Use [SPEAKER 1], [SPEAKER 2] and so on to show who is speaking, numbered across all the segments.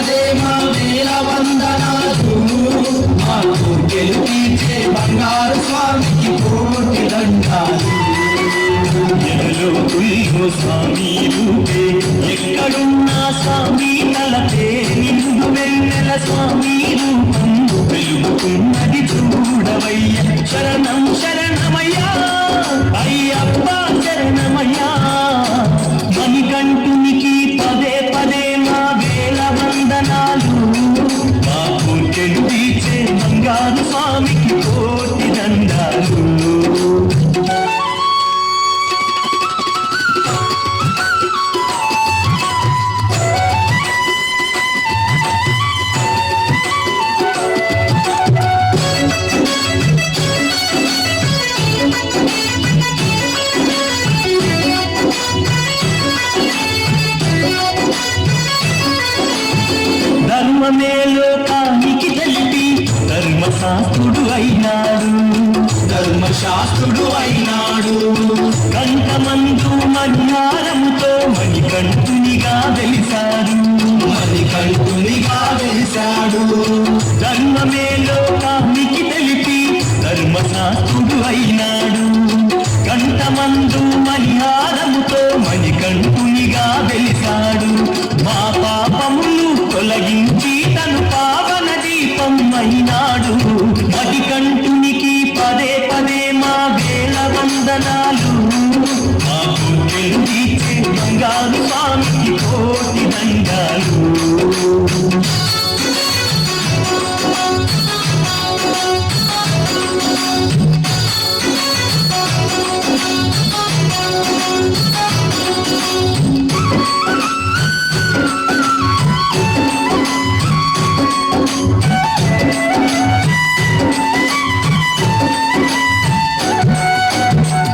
[SPEAKER 1] పదే మా వేల వందనాలు మాకు గెలిపించే బంగారు స్వామికి కోటి దండాలు ఎదలో స్వామి రూపే ఎక్కడున్నా స్వామి తలపే నిన్ను వెన్నెల స్వామి రూపం వెలుగుతున్నది చూడవయ్య శరణం శరణమయ్యా అయ్యప్ప శరణమయ్యా మణికంఠునికి పదే పదే మా వేల వందనాలు మాకు గెలిపించే బంగారు స్వామికి కోటి దండాలు ధర్మమేలోకానికి తెలిపి ధర్మశాస్త్రుడు అయినాడు కంఠమందు మణిహారముతో మణికంఠునిగా వెలిశాడు ధర్మమేలోకానికి తెలిపి ధర్మశాస్త్రుడు అయినాడు కంఠమందు మణిహారముతో మణికంఠునిగా వెలిశాడు మా పాపములు తొలగించి తను పావన దీపం అయినాడు మణికంఠునికి పదే పదే మా వేల వందనాలు మాకు గెలిపించే బంగారు స్వామికి కోటి దండాలు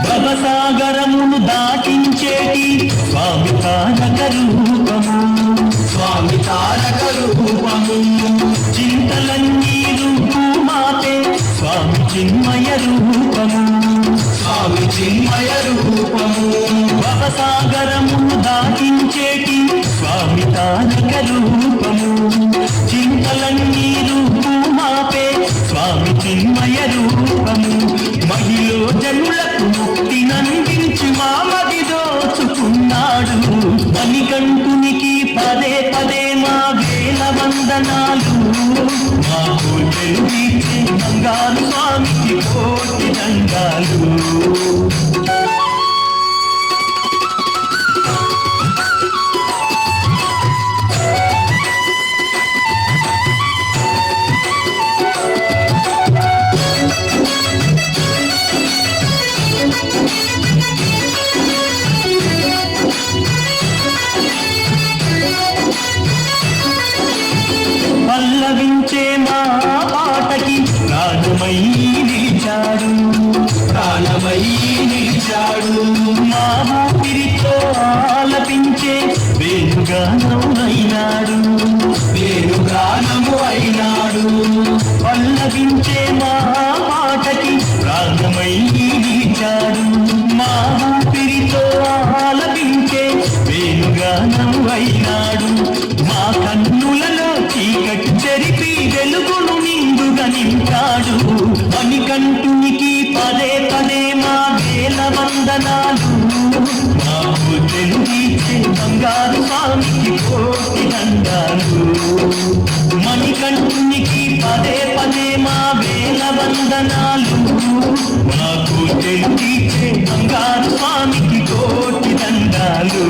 [SPEAKER 1] భవసాగరమును దాటించేటి స్వామి తారక రూపము చింతలన్నీ రూపుమాపే స్వామి చిన్మయ రూపము భవసాగరమును దాటించేటి స్వామి తారక రూపము చింతలన్నీ రూపుమాపే స్వామి చిన్మయ రూపము మహిళ జనులకు ముక్తినందించి మామది దోచుకున్నాడు మణికంఠునికి పదే పదే మా వేల వందనాలు మాకు గెలిపించే బంగారు స్వామికి కోటి దండాలు పల్లవించే మా పాటకి ప్రాణమై నిలిచాడు మా ఊపిరితో ఆలపించే వేణుగానము అయినాడు పల్లవించే మా పాటకి ప్రాణమై నిలిచాడు మా ఊపిరితో ఆలపించే వేణుగానము అయినాడు మా కన్నులలో చీకటి చెరిపి వెలుగును నిండుగా నింపాడు మణికంఠునికి పదే పదే మా వేల వందనాలు మాకు గెలిపించే బంగారు స్వామికి కోటి దండాలు మణికంఠునికి పదే పదే మా వేల వందనాలు మాకు గెలిపించే బంగారు స్వామికి కోటి దండాలు